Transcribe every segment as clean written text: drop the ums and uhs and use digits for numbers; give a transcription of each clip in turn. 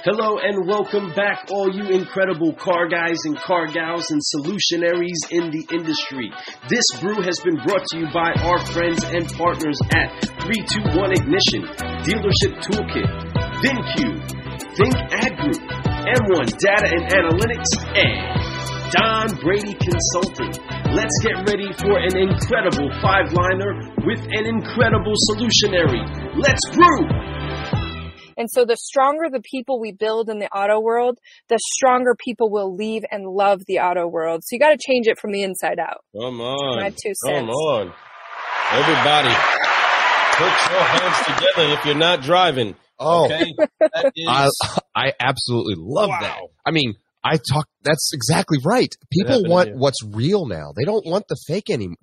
Hello and welcome back, all you incredible car guys and car gals and solutionaries in the industry. This brew has been brought to you by our friends and partners at 321 Ignition, Dealership Toolkit, VinQ, Think Ad Group, M1 Data and Analytics, and Don Brady Consulting. Let's get ready for an incredible five-liner with an incredible solutionary. Let's brew! And so the stronger the people we build in the auto world, the stronger people will leave and love the auto world. So you got to change it from the inside out. Come on. My 2 cents. Come on. Everybody, put your hands together if you're not driving. Oh, okay? That is... I absolutely love that. I mean, that's exactly right. People want what's real now. They don't want the fake anymore.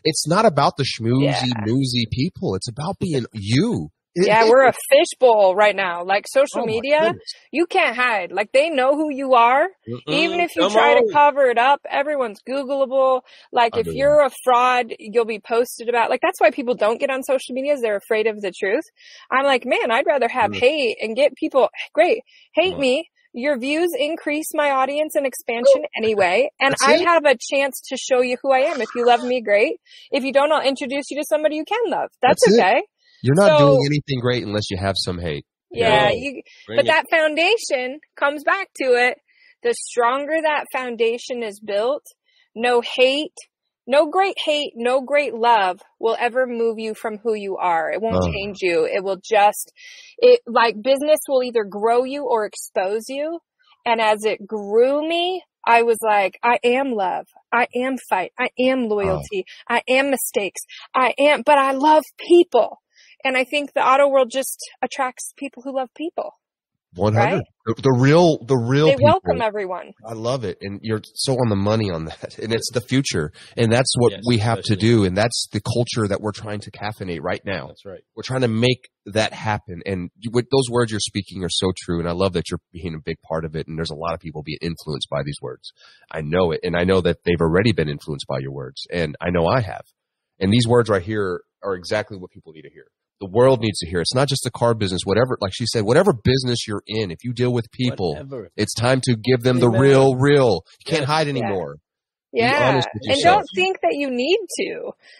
It's not about the schmoozy, newsy people. It's about being you. Yeah, we're a fishbowl right now. Like social media, you can't hide. Like they know who you are. Even if you try to cover it up, everyone's Googleable. Like if you're a fraud, you'll be posted about. Like that's why people don't get on social media is they're afraid of the truth. I'm like, man, I'd rather have hate and get people, great, hate me. Your views increase my audience and expansion anyway. And I have a chance to show you who I am. If you love me, great. If you don't, I'll introduce you to somebody you can love. That's okay. You're not doing anything great unless you have some hate. Yeah, but that foundation comes back to it. The stronger that foundation is built, no great hate, no great love will ever move you from who you are. It won't change you. It will like business will either grow you or expose you. And as it grew me, I was like, I am love. I am fight. I am loyalty. I am mistakes. But I love people. And I think the auto world just attracts people who love people. 100. Right? The real They people. welcome everyone. I love it. And you're so on the money on that. And it's the future. And that's what we have to do. And that's the culture that we're trying to caffeinate right now. That's right. We're trying to make that happen. And with those words you're speaking are so true. And I love that you're being a big part of it. And there's a lot of people being influenced by these words. I know it. And I know that they've already been influenced by your words. And I know I have. And these words right here are exactly what people need to hear. The world needs to hear. It's not just the car business, whatever, like she said, whatever business you're in, if you deal with people, it's time to give them the real. You can't hide anymore. Yeah. Be honest with and yourself. don't think that you need to.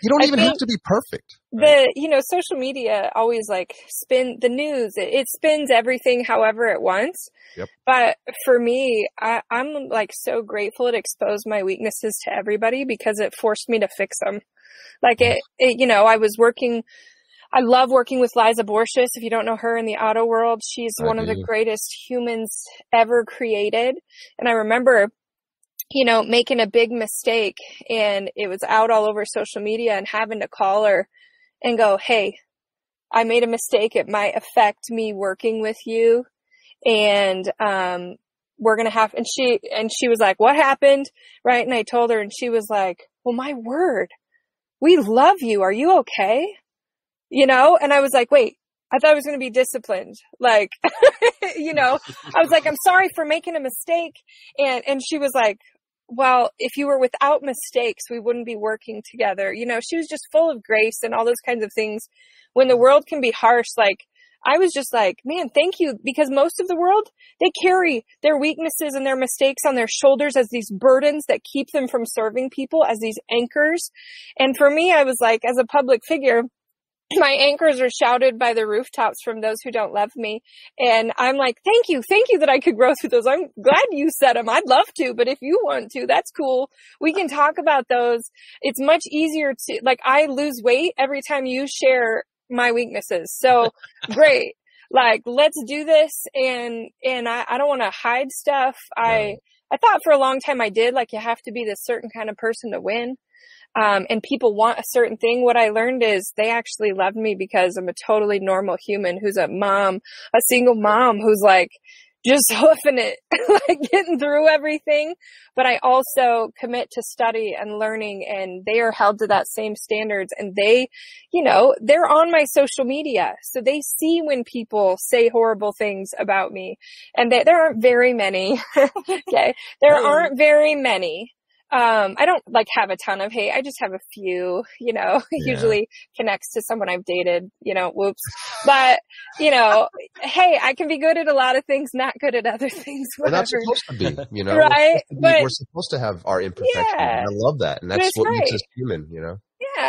You don't even have to be perfect. Social media always like spin the news. It spins everything however it wants. Yep. But for me, I'm like so grateful it exposed my weaknesses to everybody because it forced me to fix them. Like I love working with Liza Borges. If you don't know her in the auto world, she's one of the greatest humans ever created. And I remember, making a big mistake and it was out all over social media and having to call her and go, hey, I made a mistake. It might affect me working with you. And, we're going to have, and she was like, what happened? Right. And I told her and she was like, well, my word, we love you. Are you okay? And I was like, wait, I thought I was going to be disciplined. Like, I was like, I'm sorry for making a mistake. And she was like, well, if you were without mistakes, we wouldn't be working together. She was just full of grace and all those kinds of things. When the world can be harsh, like, I was just like, man, thank you. Because most of the world, they carry their weaknesses and their mistakes on their shoulders as these burdens that keep them from serving people, as these anchors. And for me, I was like, as a public figure, my anchors are shouted by the rooftops from those who don't love me. And I'm like, thank you that I could grow through those. I'm glad you said them. I'd love to, but if you want to, that's cool. We can talk about those. It's much easier to, like, I lose weight every time you share my weaknesses. So great. Like, let's do this. And I don't want to hide stuff. I thought for a long time I did, like, you have to be this certain kind of person to win. And people want a certain thing. What I learned is they actually love me because I'm a totally normal human who's a single mom who's like just hoofing it, like getting through everything. But I also commit to study and learning, and they are held to that same standards. And they, they're on my social media. So they see when people say horrible things about me, and there aren't very many. Okay. There aren't very many. I don't like have a ton of hate. I just have a few, usually connects to someone I've dated, whoops. But, hey, I can be good at a lot of things, not good at other things. We're not supposed to be, Right. We're supposed to have our imperfections. Yeah, and I love that. And that's what makes us human, Yeah.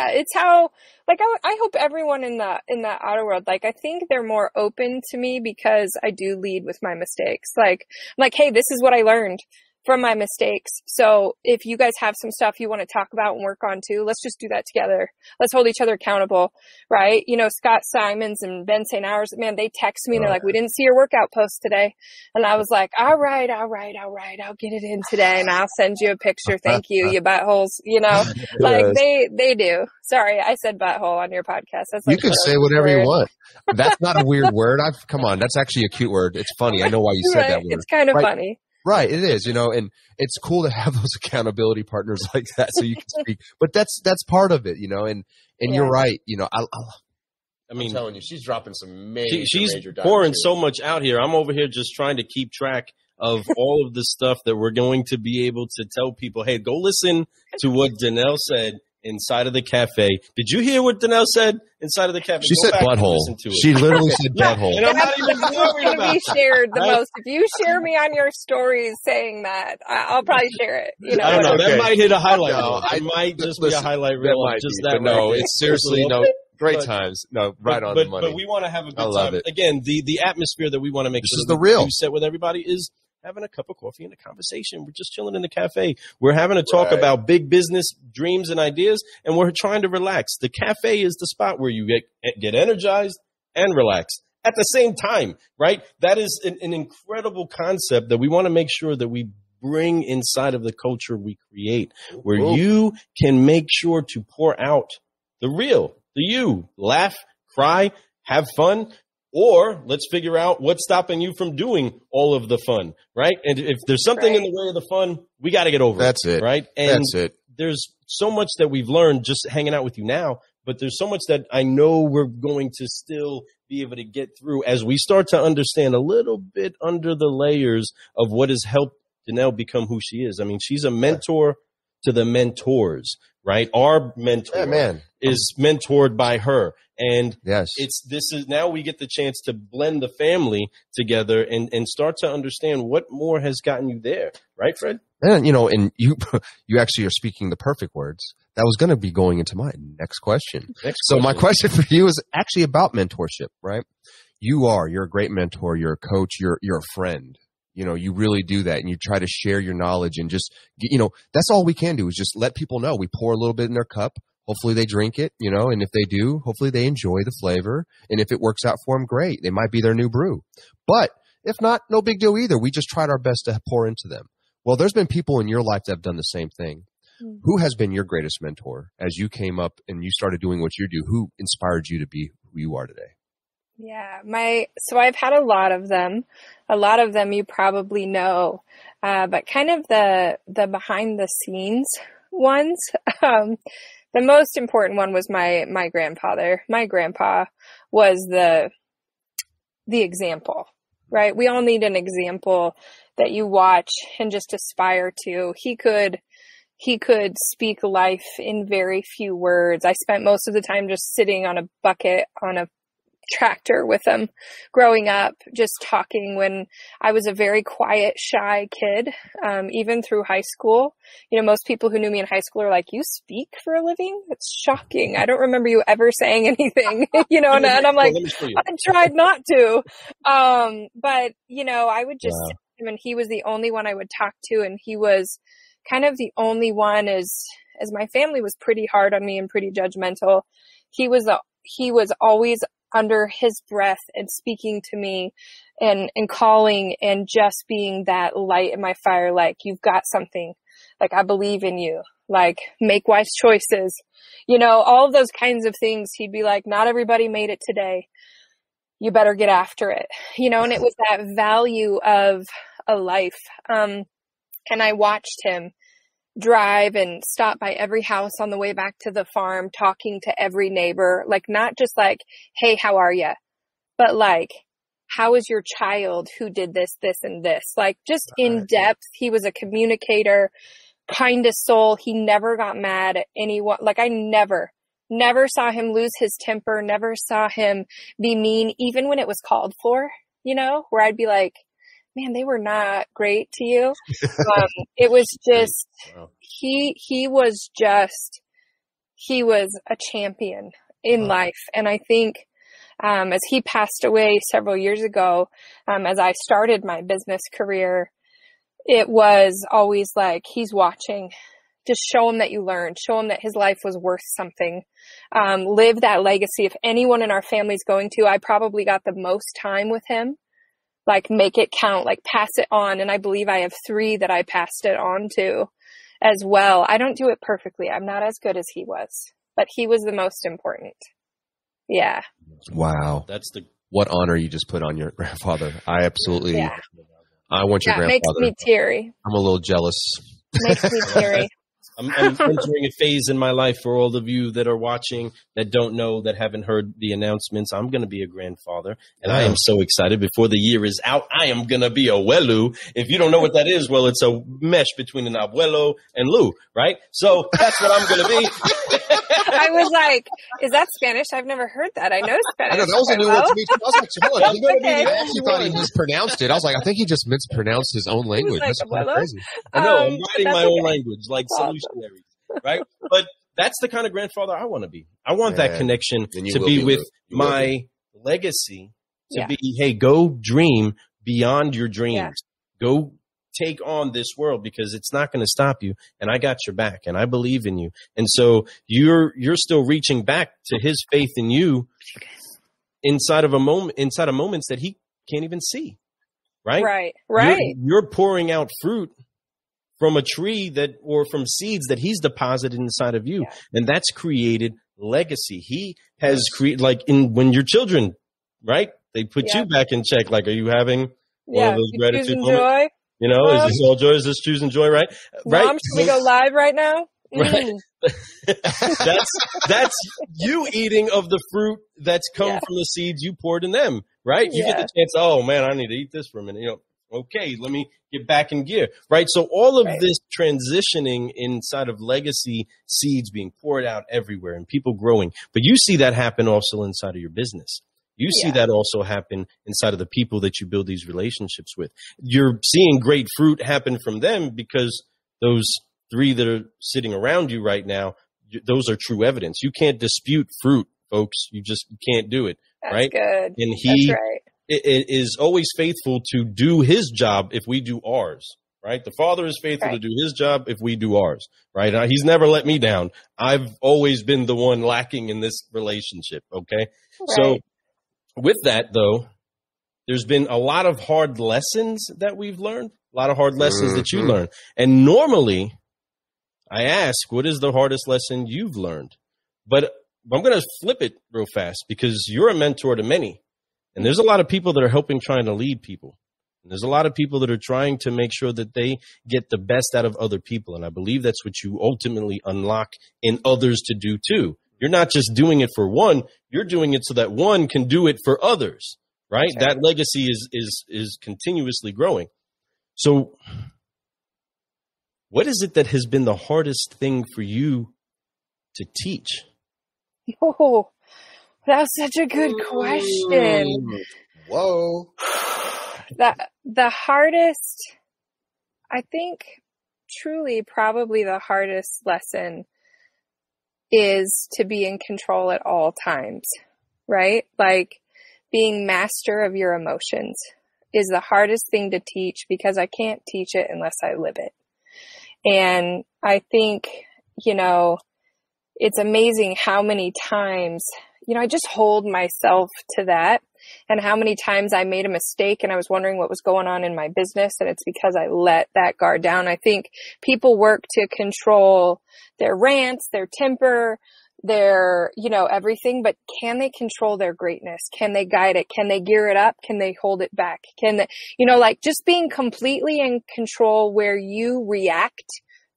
It's how, like, I hope everyone in the auto world, like, I think they're more open to me because I do lead with my mistakes. Like, I'm like, hey, this is what I learned from my mistakes. So if you guys have some stuff you want to talk about and work on too, let's just do that together. Let's hold each other accountable, right? Scott Simons and Ben St. Hours, man, they text me and they're like, we didn't see your workout post today. And I was like, all right. I'll get it in today and I'll send you a picture. Thank you, you buttholes, like they do. Sorry, I said butthole on your podcast. That's like you can say whatever you want. That's not a weird word. Come on. That's actually a cute word. It's funny. I know why you said that word. It's kind of funny. Right, it is, and it's cool to have those accountability partners like that so you can speak. But that's part of it, and you're right, I'm telling you, she's dropping some major. She's major pouring so much out here. I'm over here just trying to keep track of all of the stuff that we're going to be able to tell people. Hey, go listen to what Danelle said inside of the cafe. Did you hear what Danelle said inside of the cafe? She said butthole. She literally said butthole. And I'm not even worried about be shared the most. If you share me on your stories saying that, I'll probably share it. I don't know. That might hit a highlight reel. It might just be a highlight reel. No, it's seriously great times. No, right on the money. But we want to have a good time. Again, the atmosphere that we want to make sure that we set with everybody is having a cup of coffee and a conversation. We're just chilling in the cafe. We're having a talk about big business dreams and ideas, and we're trying to relax. The cafe is the spot where you get energized and relaxed at the same time, right? That is an incredible concept that we want to make sure that we bring inside of the culture we create, where you can make sure to pour out the real, the you, laugh, cry, have fun. Or let's figure out what's stopping you from doing all of the fun, right? And if there's something in the way of the fun, we got to get over it. That's it. Right? And there's so much that we've learned just hanging out with you now, but there's so much that I know we're going to still be able to get through as we start to understand a little bit under the layers of what has helped Danelle become who she is. I mean, she's a mentor to the mentors, right? Our mentor is mentored by her. And now we get the chance to blend the family together and start to understand what more has gotten you there. Right, Fred? And, and you actually are speaking the perfect words. That was going to be going into my next question. My question for you is actually about mentorship, right? You're a great mentor. You're a coach. You're a friend. You really do that, and you try to share your knowledge and just, that's all we can do is just let people know. We pour a little bit in their cup. Hopefully they drink it, and if they do, hopefully they enjoy the flavor. And if it works out for them, great. They might be their new brew. But if not, no big deal either. We just tried our best to pour into them. Well, there's been people in your life that have done the same thing. Mm-hmm. Who has been your greatest mentor as you came up and you started doing what you do? Who inspired you to be who you are today? Yeah, so I've had a lot of them. A lot of them you probably know, but kind of the behind the scenes ones. The most important one was my grandfather. My grandpa was the example, right? We all need an example that you watch and just aspire to. He could speak life in very few words. I spent most of the time just sitting on a bucket on a tractor with him growing up, just talking when I was a very quiet, shy kid, even through high school. Most people who knew me in high school are like, you speak for a living? It's shocking. I don't remember you ever saying anything, and I'm like, I tried not to. But, I would just sit with him and he was the only one I would talk to. And he was kind of the only one as my family was pretty hard on me and pretty judgmental. He was always under his breath and speaking to me and calling and just being that light in my fire. Like, you've got something, like, I believe in you, like, make wise choices, all of those kinds of things. He'd be like, not everybody made it today. You better get after it, and it was that value of a life. And I watched him drive and stop by every house on the way back to the farm, talking to every neighbor, like, not just like, hey, how are you? But like, how is your child who did this, this, and this? Like, just in depth. He was a communicator, kindest soul. He never got mad at anyone. Like I never saw him lose his temper, never saw him be mean, even when it was called for, where I'd be like, man, they were not great to you. It was just, wow. He was a champion in life. And I think, as he passed away several years ago, as I started my business career, it was always like, he's watching. Just show him that you learned. Show him that his life was worth something. Live that legacy. If anyone in our family's going to, I probably got the most time with him. Like, make it count. Like, pass it on. And I believe I have 3 that I passed it on to as well. I don't do it perfectly. I'm not as good as he was, but he was the most important. Yeah. Wow. What honor you just put on your grandfather. I absolutely, I want your grandfather. Makes me teary. I'm a little jealous. Makes me teary. I'm entering a phase in my life for all of you that are watching, that don't know, that haven't heard the announcements. I'm going to be a grandfather, and I am so excited. Before the year is out, I am going to be a abuelo. If you don't know what that is, well, it's a mesh between an abuelo and Lou, right? So that's what I'm going to be. I was like, is that Spanish? I've never heard that. I know Spanish. I know, that was a new one to me. I was like, hold on. I actually thought he mispronounced it. I was like, I think he just mispronounced his own language. Like, that's kind of crazy. I know, I'm writing my own language, like Solutionaries, right? But that's the kind of grandfather I want to be. I want that connection to be with my legacy, to be, hey, go dream beyond your dreams. Go take on this world, because it's not going to stop you, and I got your back, and I believe in you. And so you're still reaching back to his faith in you inside of moments that he can't even see. Right. You're pouring out fruit from a tree or from seeds that he's deposited inside of you. And that's created legacy. He has created, like when your children, right? They put you back in check. Like, are you having one of those gratitude moments? Joy? Is this all joy? Is this choose and joy? Right. Mom, should we go live right now? Right. That's you eating of the fruit that's come from the seeds you poured in them. Right. You get the chance. Oh man, I need to eat this for a minute. Okay, let me get back in gear. Right. So all of this transitioning inside of legacy seeds being poured out everywhere and people growing. But you see that happen also inside of your business. You see that also happen inside of the people that you build these relationships with. You're seeing great fruit happen from them because those 3 that are sitting around you right now, those are true evidence. You can't dispute fruit, folks. You just can't do it. That's good. And he is always faithful to do his job if we do ours. Right. The Father is faithful to do his job if we do ours. Right. He's never let me down. I've always been the one lacking in this relationship. Okay. So with that, though, there's been a lot of hard lessons that we've learned, a lot of hard lessons that you learn. And normally I ask, what is the hardest lesson you've learned? But I'm going to flip it real fast, because you're a mentor to many. And there's a lot of people that are trying to lead people. And there's a lot of people that are trying to make sure that they get the best out of other people. And I believe that's what you ultimately unlock in others to do too. You're not just doing it for one, you're doing it so that one can do it for others, right? Sure. That legacy is continuously growing. So what is it that has been the hardest thing for you to teach? Oh, that's such a good question. Whoa. The hardest, I think truly probably the hardest lesson is to be in control at all times, right? Like, being master of your emotions is the hardest thing to teach, because I can't teach it unless I live it. And I think, it's amazing how many times, I just hold myself to that, and how many times I made a mistake and I was wondering what was going on in my business, and it's because I let that guard down. I think people work to control their rants, their temper, their, everything, but can they control their greatness? Can they guide it? Can they gear it up? Can they hold it back? Can they, just being completely in control where you react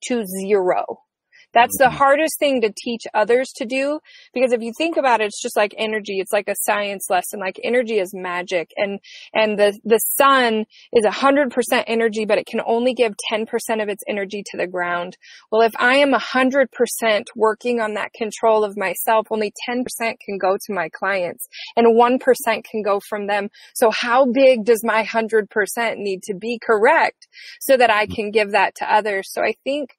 to 0. That's the hardest thing to teach others to do, because if you think about it, it's just like energy. It's like a science lesson. Like energy is magic, and the sun is 100% energy, but it can only give 10% of its energy to the ground. Well, if I am 100% working on that control of myself, only 10% can go to my clients and 1% can go from them. So how big does my 100% need to be correct so that I can give that to others? So I think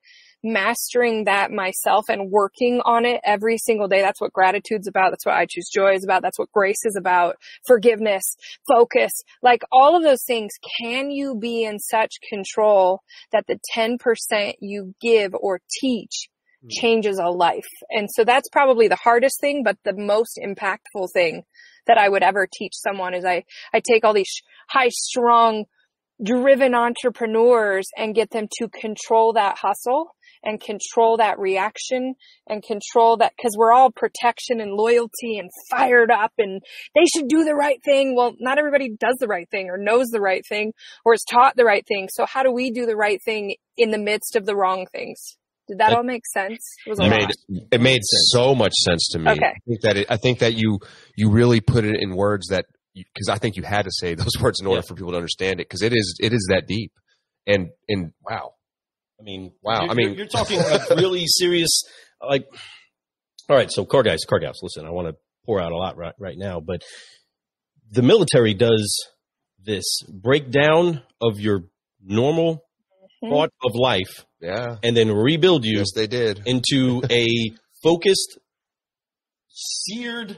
mastering that myself and working on it every single day. That's what gratitude's about. That's what I Choose Joy is about. That's what grace is about. Forgiveness, focus, like all of those things. Can you be in such control that the 10% you give or teach changes a life? And so that's probably the hardest thing, but the most impactful thing that I would ever teach someone is I take all these high strung, driven entrepreneurs and get them to control that hustle and control that reaction and control that, because we're all protection and loyalty and fired up and they should do the right thing. Well, not everybody does the right thing or knows the right thing or is taught the right thing. So how do we do the right thing in the midst of the wrong things? Did that all make sense? It made so much sense to me. Okay. I think that you really put it in words that, because I think you had to say those words in order for people to understand it, because it is that deep. And wow. You're talking like really serious, like, all right. So car guys, listen, I want to pour out a lot right now, but the military does this breakdown of your normal thought of life. Yeah. And then rebuild you. Yes, they did. Into a focused, seared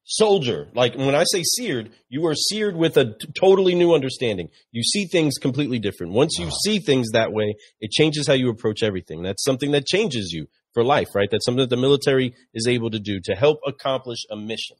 soldier. Like when I say seared, you are seared with a totally new understanding. You see things completely different. Once you see things that way, it changes how you approach everything. That's something that changes you for life, right? That's something that the military is able to do to help accomplish a mission.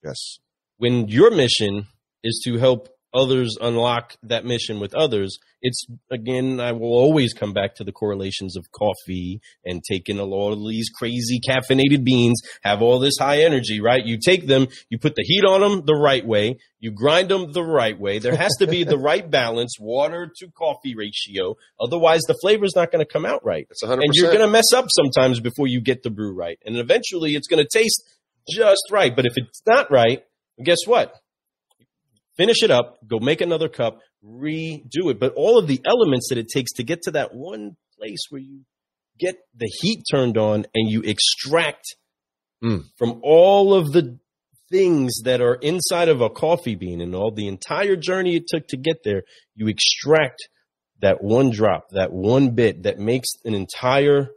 Yes. When your mission is to help others unlock that mission with others, it's, again, I will always come back to the correlations of coffee and taking all of these crazy caffeinated beans, have all this high energy, right? You take them, you put the heat on them the right way, you grind them the right way. There has to be the right balance, water to coffee ratio. Otherwise, the flavor's not going to come out right. That's 100%. And you're going to mess up sometimes before you get the brew right. And eventually, it's going to taste just right. But if it's not right, guess what? Finish it up, go make another cup, redo it. But all of the elements that it takes to get to that one place where you get the heat turned on and you extract from all of the things that are inside of a coffee bean and all the entire journey it took to get there, you extract that one drop, that one bit that makes an entire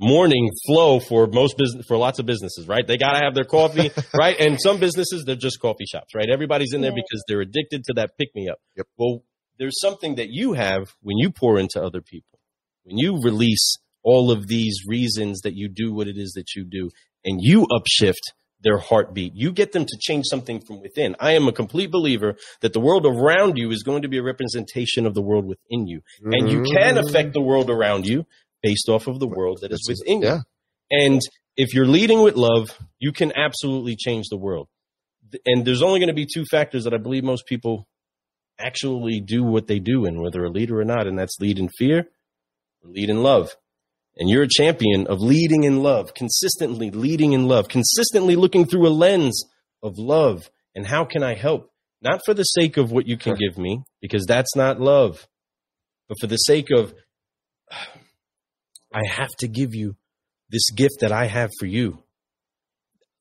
morning flow for lots of businesses, right? They got to have their coffee, right? And some businesses, they're just coffee shops, right? Everybody's in there because they're addicted to that pick-me-up. Yep. Well, there's something that you have when you pour into other people, when you release all of these reasons that you do what it is that you do, and you upshift their heartbeat. You get them to change something from within. I am a complete believer that the world around you is going to be a representation of the world within you. And you can affect the world around you based off of the world that is within you. And if you're leading with love, you can absolutely change the world. And there's only going to be two factors that I believe most people actually do what they do in, whether a leader or not, and that's lead in fear or lead in love. And you're a champion of leading in love, consistently leading in love, consistently looking through a lens of love. And how can I help? Not for the sake of what you can give me, because that's not love, but for the sake of, I have to give you this gift that I have for you.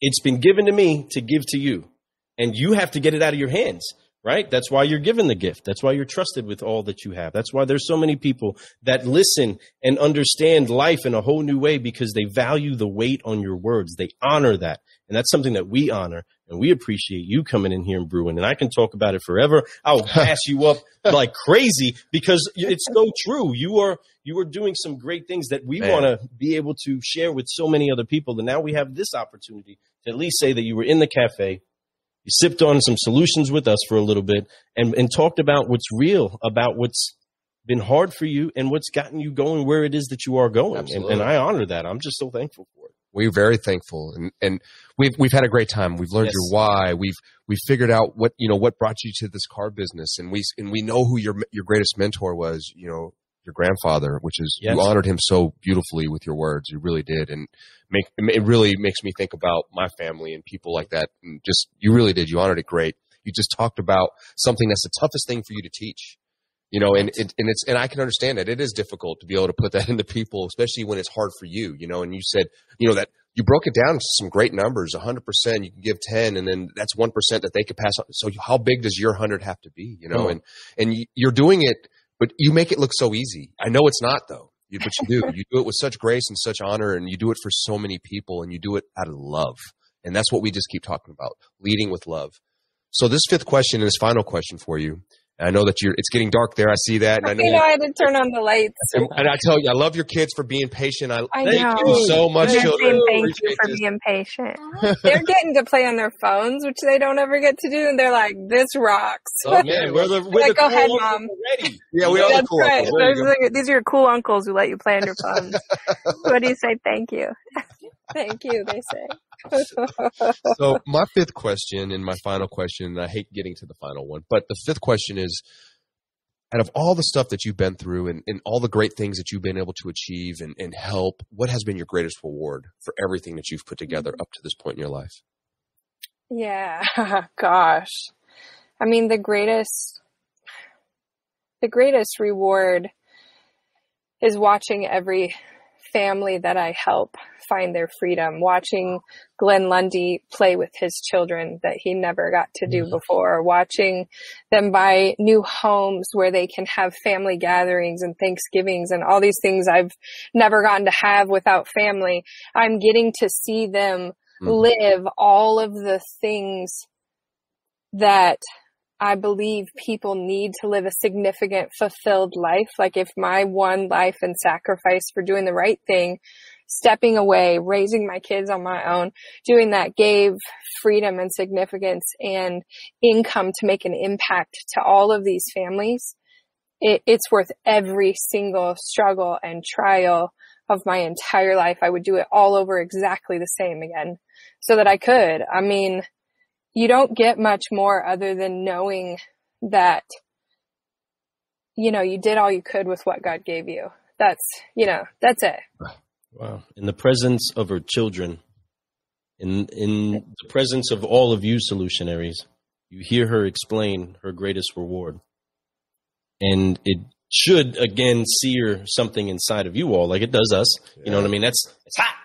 It's been given to me to give to you, and you have to get it out of your hands, right? That's why you're given the gift. That's why you're trusted with all that you have. That's why there's so many people that listen and understand life in a whole new way, because they value the weight on your words. They honor that. And that's something that we honor, and we appreciate you coming in here and brewing. And I can talk about it forever. I'll pass you up like crazy, because it's so true. You are doing some great things that we want to be able to share with so many other people. And now we have this opportunity to at least say that you were in the cafe, you sipped on some solutions with us for a little bit, and talked about what's real, about what's been hard for you and what's gotten you going where it is that you are going. And I honor that. I'm just so thankful for it. We're very thankful, and we've had a great time. We've learned your why. We've figured out what brought you to this car business, and we know who your greatest mentor was. your grandfather, which is you honored him so beautifully with your words. You really did. And it really makes me think about my family and people like that. And just, you really did. You honored it great. You just talked about something that's the toughest thing for you to teach. You know, and I can understand that it is difficult to be able to put that into people, especially when it's hard for you, you know, and you said, you know, that you broke it down to some great numbers, 100%, you can give 10, and then that's 1% that they could pass on. So how big does your 100 have to be, you know, and you're doing it, but you make it look so easy. I know it's not though, but you do. You do it with such grace and such honor, and you do it for so many people, and you do it out of love. And that's what we just keep talking about, leading with love. So this fifth question and this final question for you. I know that it's getting dark there. I see that. And I know I had to turn on the lights. And I tell you, I love your kids for being patient. I thank know. you so much, children. Thank you for being patient. They're getting to play on their phones, which they don't ever get to do. And they're like, this rocks. Oh, man. We're the like, go cool ahead, Mom. Already. Yeah, we are the cool uncles. These are your cool uncles who let you play on your phones. What do you say? Thank you. Thank you, they say. So my fifth question and my final question, and I hate getting to the final one, but the fifth question is, out of all the stuff that you've been through and all the great things that you've been able to achieve and help, what has been your greatest reward for everything that you've put together up to this point in your life? Yeah, gosh. I mean, the greatest reward is watching every family that I help find their freedom, watching Glenn Lundy play with his children that he never got to do before, watching them buy new homes where they can have family gatherings and Thanksgivings and all these things I've never gotten to have without family. I'm getting to see them live all of the things that I believe people need to live a significant, fulfilled life. Like if my one life and sacrifice for doing the right thing, stepping away, raising my kids on my own, doing that gave freedom and significance and income to make an impact to all of these families, it's worth every single struggle and trial of my entire life. I would do it all over exactly the same again so that I could. I mean, you don't get much more other than knowing that, you know, you did all you could with what God gave you. That's it. Wow. In the presence of her children, in the presence of all of you solutionaries, you hear her explain her greatest reward. And it should, again, sear something inside of you all like it does us. Yeah. You know what I mean? It's hot.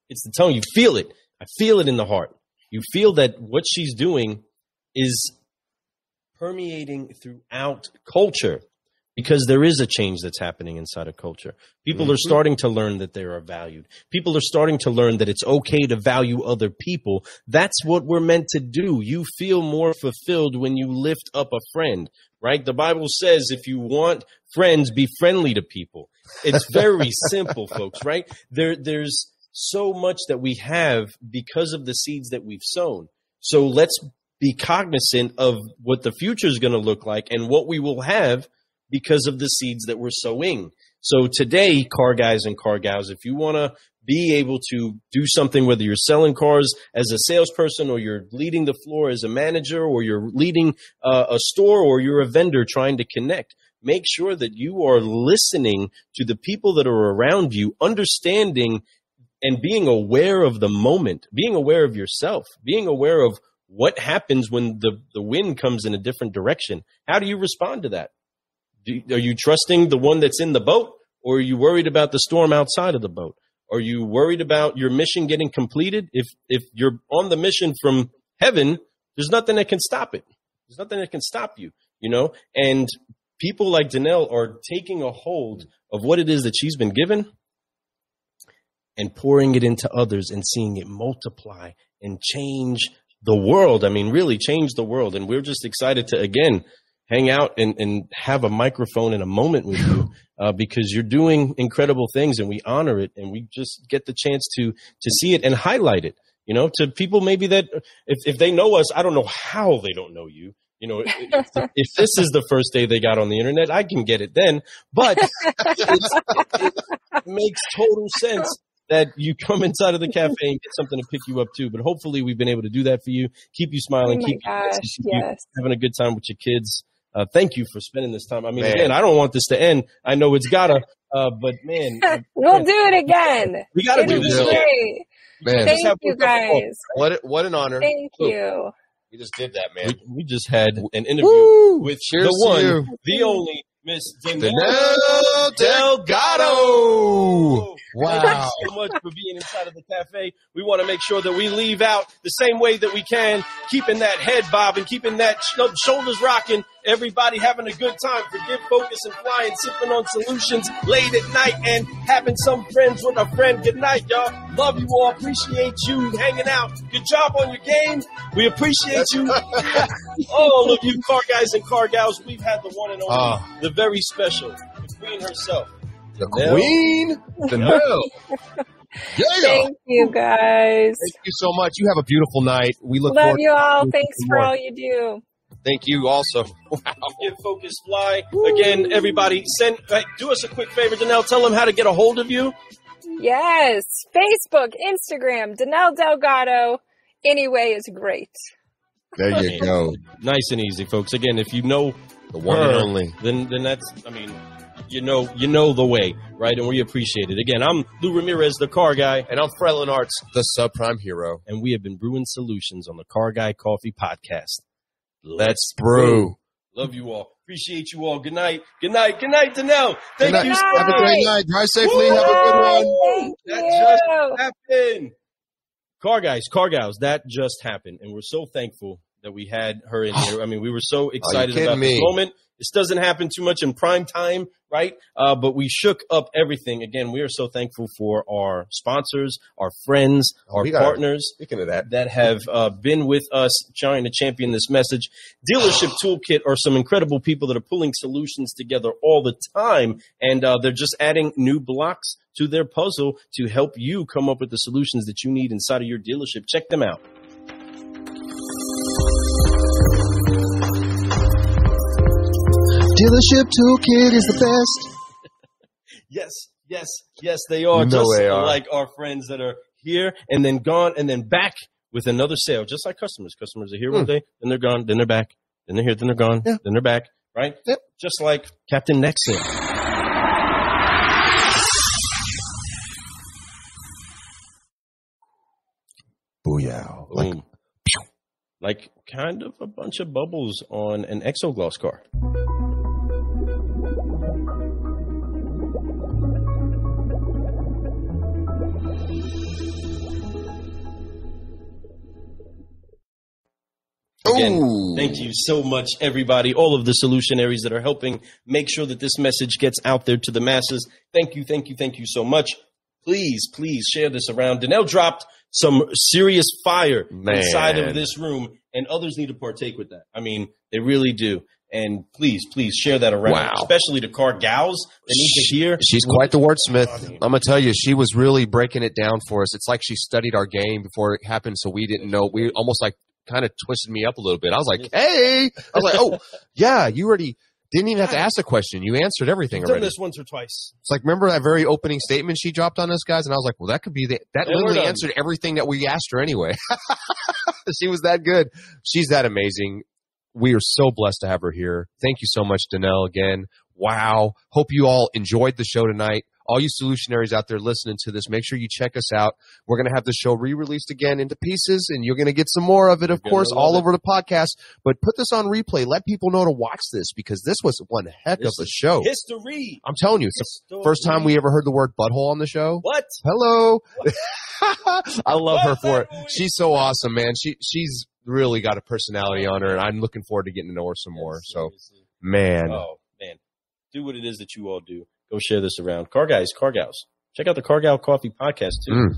It's the tongue. You feel it. I feel it in the heart. You feel that what she's doing is permeating throughout culture because there is a change that's happening inside of culture. People are starting to learn that they are valued. People are starting to learn that it's okay to value other people. That's what we're meant to do. You feel more fulfilled when you lift up a friend, right? The Bible says if you want friends, be friendly to people. It's very simple, folks, right? There's so much that we have because of the seeds that we've sown. So let's be cognizant of what the future is going to look like and what we will have because of the seeds that we're sowing. So today, car guys and car gals, if you want to be able to do something, whether you're selling cars as a salesperson or you're leading the floor as a manager or you're leading a store or you're a vendor trying to connect, make sure that you are listening to the people that are around you, understanding and being aware of the moment, being aware of yourself, being aware of what happens when the wind comes in a different direction. How do you respond to that? Are you trusting the one that's in the boat, or are you worried about the storm outside of the boat? Are you worried about your mission getting completed? If you're on the mission from heaven, there's nothing that can stop it. There's nothing that can stop you, you know? And people like Danelle are taking a hold of what it is that she's been given and pouring it into others and seeing it multiply and change the world. I mean, really change the world. And we're just excited to, again, hang out and have a microphone and a moment with you because you're doing incredible things and we honor it. And we just get the chance to see it and highlight it, you know, to people maybe that if they know us, I don't know how they don't know you. You know, if this is the first day they got on the internet, I can get it then. But it makes total sense that you come inside of the cafe and get something to pick you up too. But hopefully we've been able to do that for you. Keep you smiling. Oh my keep gosh, you having a good time with your kids. Thank you for spending this time. I mean, again, I don't want this to end. I know it's gotta, but man. We'll do it again. We gotta do this again. Man. Thank you, guys. What an honor. Thank you. You just did that, man. We just had an interview with Cheers the one, you. the only, Miss Danelle Delgado. Wow. Thank you so much for being inside of the cafe. We want to make sure that we leave out the same way that we can, keeping that head bobbing, keeping that shoulders rocking, everybody having a good time. Forgive, focus, and flying, sipping on solutions late at night, and having some friends with a friend. Good night, y'all. Love you all. Appreciate you hanging out. Good job on your game. We appreciate you. All of you car guys and car gals. We've had the one and only, the very special, the queen herself. The Queen, Danelle. Yeah. Thank you, guys. Thank you so much. You have a beautiful night. We look Love forward you all. to Thanks for all you do. Thank you also. Wow. Give focus, fly. Again, everybody, do us a quick favor, Danelle. Tell them how to get a hold of you. Yes. Facebook, Instagram, Danelle Delgado. Anyway is great. There you go. Nice and easy, folks. Again, if you know the one and only, then that's, I mean, you know the way, right? And we appreciate it. Again, I'm Lou Ramirez, the car guy. And I'm Frelin Arts, the subprime hero. And we have been brewing solutions on the Car Guy Coffee Podcast. Let's brew. Love you all. Appreciate you all. Good night. Good night. Good night, Danelle. Thank you so much. Have a great night. Drive safely. Have a good one. That just happened. Car guys, car gals, that just happened. And we're so thankful that we had her in here. I mean, we were so excited about this moment. This doesn't happen too much in prime time, right? But we shook up everything. Again, we are so thankful for our sponsors, our friends, our partners speaking of that have been with us trying to champion this message. Dealership Toolkit are some incredible people that are pulling solutions together all the time, and they're just adding new blocks to their puzzle to help you come up with the solutions that you need inside of your dealership. Check them out. Dealership Toolkit is the best. Yes, they are. Just like our friends that are here and then gone and then back with another sale, just like customers. Customers are here one day, then they're gone, then they're back, then they're here, then they're gone, then they're back, right? Yep. Just like Captain Nexon. Booyah. Boom. Like kind of a bunch of bubbles on an Exogloss car. Again, thank you so much, everybody, all of the Solutionaries that are helping make sure that this message gets out there to the masses. Thank you so much. Please share this around. Danelle dropped some serious fire inside of this room, and others need to partake with that. I mean, they really do. And please share that around, especially the car gals that need to hear. She's quite the wordsmith. I'm going to tell you, she was really breaking it down for us. It's like she studied our game before it happened, so we didn't know. We almost like kind of twisted me up a little bit. I was like, hey. I was like, oh, yeah, you already didn't even have to ask a question. You answered everything already. I've done this once or twice. It's like, remember that very opening statement she dropped on us, guys? And I was like, well, that could be that literally answered everything that we asked her anyway. She was that good. She's that amazing. We are so blessed to have her here. Thank you so much, Danelle, again. Wow. Hope you all enjoyed the show tonight. All you Solutionaries out there listening to this, make sure you check us out. We're going to have the show re-released again into pieces, and you're going to get some more of it, of course, all over the podcast. But put this on replay. Let people know to watch this, because this was one heck of a show. History. I'm telling you, it's the first time we ever heard the word butthole on the show. What? Hello. What? I love her for it. She's so awesome, man. She's really got a personality on her, and I'm looking forward to getting to know her some more. So, man. Oh, man. Do what it is that you all do. Go share this around. Car guys, car gals. Check out the Car Gal Coffee podcast, too.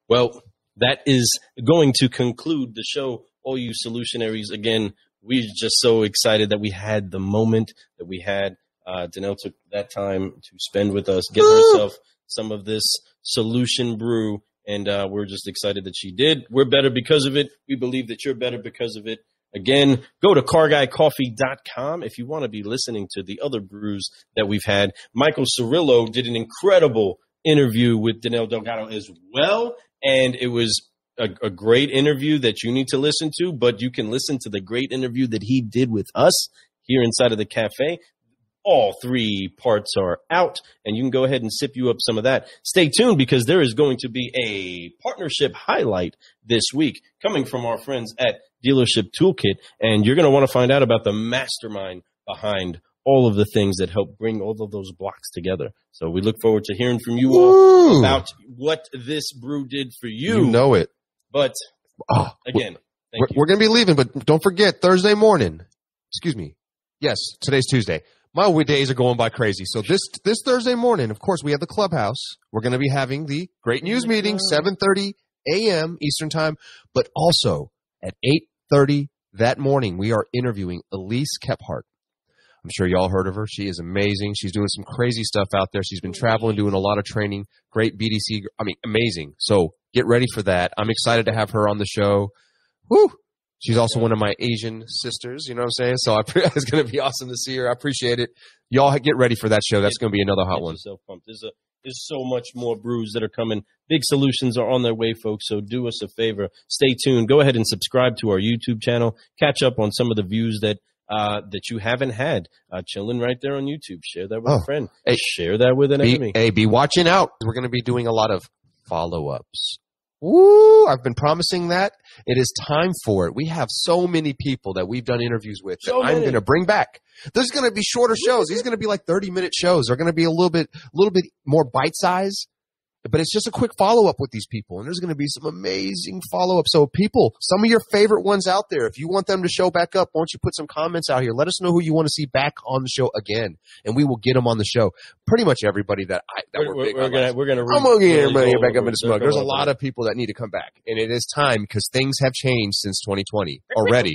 Well, that is going to conclude the show. All you Solutionaries, again, we're just so excited that we had the moment that we had. Danelle took that time to spend with us, get herself some of this solution brew, And we're just excited that she did. We're better because of it. We believe that you're better because of it. Again, go to carguycoffee.com if you want to be listening to the other brews that we've had. Michael Cirillo did an incredible interview with Danelle Delgado as well, and it was a great interview that you need to listen to, but you can listen to the great interview that he did with us here inside of the cafe. All 3 parts are out, and you can go ahead and sip you up some of that. Stay tuned because there is going to be a partnership highlight this week coming from our friends at Dealership Toolkit, and you're going to want to find out about the mastermind behind all of the things that help bring all of those blocks together. So we look forward to hearing from you all about what this brew did for you. You know it. But, again, we're going to be leaving, but don't forget, Thursday morning. Excuse me. Yes, today's Tuesday. My days are going by crazy. So this Thursday morning, of course, we have the clubhouse. We're going to be having the great news meeting, 7:30 a.m. Eastern time. But also at 8:30 that morning, we are interviewing Elise Kephart. I'm sure y'all heard of her. She is amazing. She's doing some crazy stuff out there. She's been traveling, doing a lot of training. Great BDC. I mean, amazing. So get ready for that. I'm excited to have her on the show. Woo! She's also one of my Asian sisters, you know what I'm saying? So it's going to be awesome to see her. I appreciate it. Y'all get ready for that show. That's going to be another hot one. Pumped. There's so much more brews that are coming. Big solutions are on their way, folks, so do us a favor. Stay tuned. Go ahead and subscribe to our YouTube channel. Catch up on some of the views that you haven't had. Chilling right there on YouTube. Share that with a friend. Hey, share that with an enemy. Hey, be watching out. We're going to be doing a lot of follow-ups. Woo! I've been promising that. It is time for it. We have so many people that we've done interviews with that I'm going to bring back. There's going to be shorter shows. These are going to be like 30-minute shows. They're going to be a little bit more bite-sized. But it's just a quick follow-up with these people, and there's going to be some amazing follow-ups. So people, some of your favorite ones out there, if you want them to show back up, why don't you put some comments out here? Let us know who you want to see back on the show again, and we will get them on the show. Pretty much everybody that we're big on. I'm going to get everybody back up in the smoke. There's a lot of people that need to come back, and it is time because things have changed since 2020 already.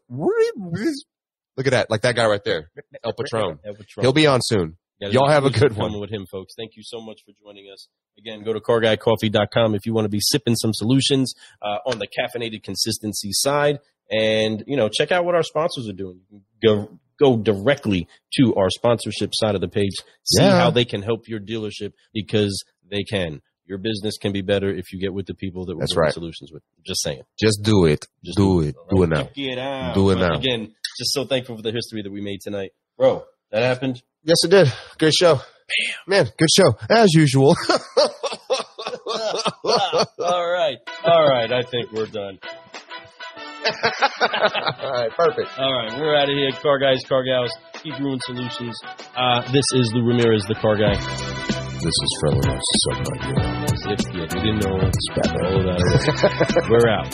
Look at that, like that guy right there, El Patron. He'll be on soon. Y'all have a good one. With him, folks. Thank you so much for joining us. Again, go to carguycoffee.com if you want to be sipping some solutions on the caffeinated consistency side. And, check out what our sponsors are doing. Go directly to our sponsorship side of the page. See how they can help your dealership because they can. Your business can be better if you get with the people that we're doing solutions with. Just saying. Just do it. Do it. Do it now. Do it now. Again, just so thankful for the history that we made tonight. Bro, that happened. Yes, it did. Good show. Man, good show. As usual. All right. I think we're done. All right, perfect. All right, we're out of here. Car guys, car gals, keep brewing solutions. This is Lou Ramirez, the car guy. This is Frelinos. If you didn't know, all of that. We're out.